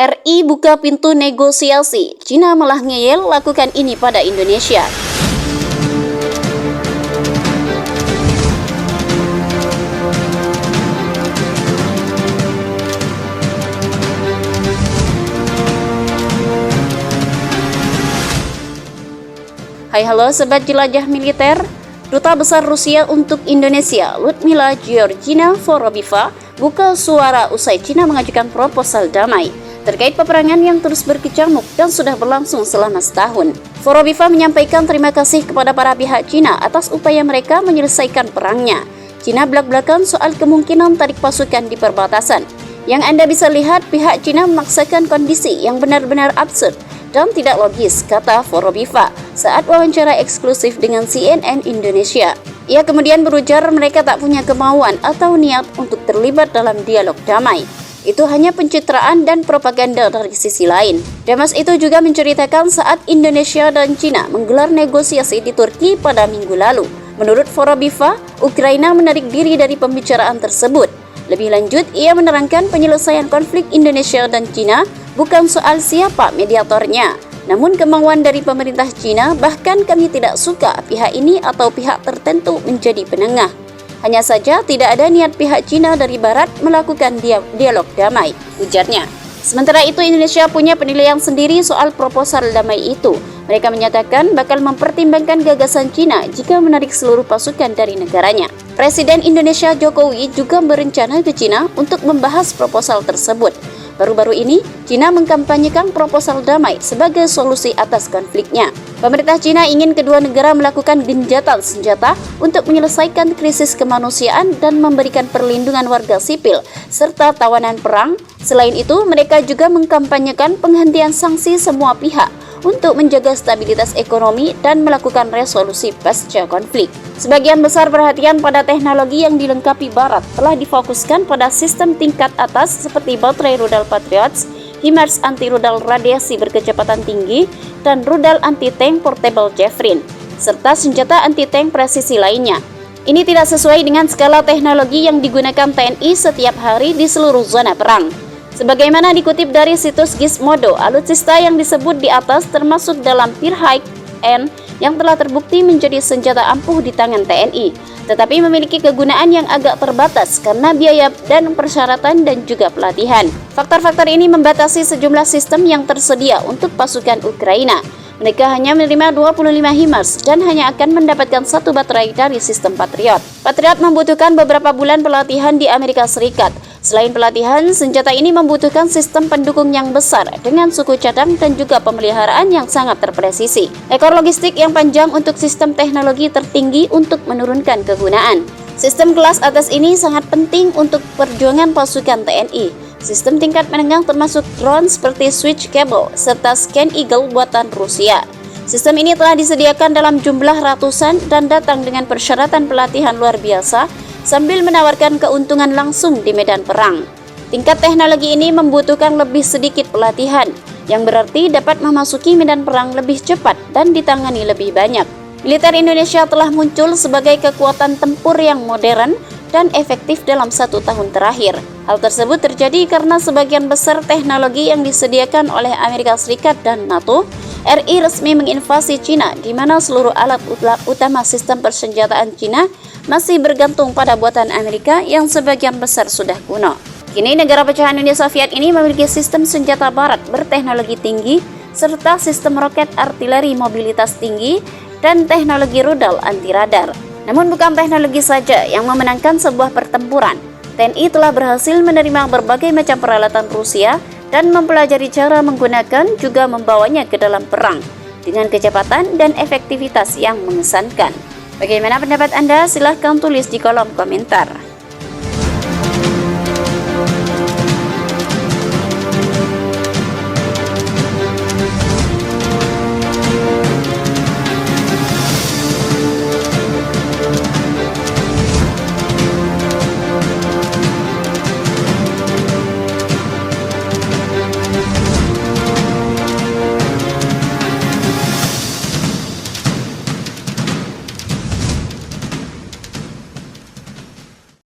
RI buka pintu negosiasi, Cina malah ngeyel lakukan ini pada Indonesia. Hai halo Sobat Jelajah Militer, Duta Besar Rusia untuk Indonesia, Ludmila Georgina Vorobifa, buka suara usai Cina mengajukan proposal damai terkait peperangan yang terus berkecamuk dan sudah berlangsung selama setahun. Vorobifa menyampaikan terima kasih kepada para pihak Cina atas upaya mereka menyelesaikan perangnya. Cina belak-belakan soal kemungkinan tarik pasukan di perbatasan. Yang Anda bisa lihat, pihak Cina memaksakan kondisi yang benar-benar absurd dan tidak logis, kata Vorobifa saat wawancara eksklusif dengan CNN Indonesia. Ia kemudian berujar mereka tak punya kemauan atau niat untuk terlibat dalam dialog damai. Itu hanya pencitraan dan propaganda dari sisi lain. Demas itu juga menceritakan saat Indonesia dan Cina menggelar negosiasi di Turki pada minggu lalu. Menurut Vorobifa, Ukraina menarik diri dari pembicaraan tersebut. Lebih lanjut, ia menerangkan penyelesaian konflik Indonesia dan Cina bukan soal siapa mediatornya, namun kemauan dari pemerintah Cina. Bahkan kami tidak suka pihak ini atau pihak tertentu menjadi penengah. Hanya saja tidak ada niat pihak Cina dari Barat melakukan dialog damai, ujarnya. Sementara itu Indonesia punya penilaian sendiri soal proposal damai itu. Mereka menyatakan bakal mempertimbangkan gagasan Cina jika menarik seluruh pasukan dari negaranya. Presiden Indonesia Jokowi juga berencana ke Cina untuk membahas proposal tersebut. Baru-baru ini, Cina mengkampanyekan proposal damai sebagai solusi atas konfliknya. Pemerintah Cina ingin kedua negara melakukan gencatan senjata untuk menyelesaikan krisis kemanusiaan dan memberikan perlindungan warga sipil serta tawanan perang. Selain itu, mereka juga mengkampanyekan penghentian sanksi semua pihak untuk menjaga stabilitas ekonomi dan melakukan resolusi pasca konflik. Sebagian besar perhatian pada teknologi yang dilengkapi Barat telah difokuskan pada sistem tingkat atas seperti baterai rudal Patriot, HIMARS anti-rudal radiasi berkecepatan tinggi, dan rudal anti-tank portable Javelin, serta senjata anti-tank presisi lainnya. Ini tidak sesuai dengan skala teknologi yang digunakan TNI setiap hari di seluruh zona perang. Sebagaimana dikutip dari situs Gizmodo, alutsista yang disebut di atas termasuk dalam Pearl-High-End yang telah terbukti menjadi senjata ampuh di tangan TNI, tetapi memiliki kegunaan yang agak terbatas karena biaya dan persyaratan dan juga pelatihan. Faktor-faktor ini membatasi sejumlah sistem yang tersedia untuk pasukan Ukraina. Mereka hanya menerima 25 HIMARS dan hanya akan mendapatkan satu baterai dari sistem Patriot. Patriot membutuhkan beberapa bulan pelatihan di Amerika Serikat. Selain pelatihan, senjata ini membutuhkan sistem pendukung yang besar dengan suku cadang dan juga pemeliharaan yang sangat terpresisi. Ekor logistik yang panjang untuk sistem teknologi tertinggi untuk menurunkan kegunaan. Sistem kelas atas ini sangat penting untuk perjuangan pasukan TNI. Sistem tingkat menengah termasuk drone seperti Switch Cable serta Scan Eagle buatan Rusia. Sistem ini telah disediakan dalam jumlah ratusan dan datang dengan persyaratan pelatihan luar biasa sambil menawarkan keuntungan langsung di medan perang. Tingkat teknologi ini membutuhkan lebih sedikit pelatihan, yang berarti dapat memasuki medan perang lebih cepat dan ditangani lebih banyak. Militer Indonesia telah muncul sebagai kekuatan tempur yang modern dan efektif dalam 1 tahun terakhir. Hal tersebut terjadi karena sebagian besar teknologi yang disediakan oleh Amerika Serikat dan NATO. RI resmi menginvasi Cina, di mana seluruh alat utama sistem persenjataan Cina masih bergantung pada buatan Amerika yang sebagian besar sudah kuno. Kini negara pecahan Uni Soviet ini memiliki sistem senjata Barat berteknologi tinggi, serta sistem roket artileri mobilitas tinggi dan teknologi rudal anti-radar. Namun bukan teknologi saja yang memenangkan sebuah pertempuran. TNI telah berhasil menerima berbagai macam peralatan Rusia dan mempelajari cara menggunakan juga membawanya ke dalam perang dengan kecepatan dan efektivitas yang mengesankan. Bagaimana pendapat Anda? Silahkan tulis di kolom komentar.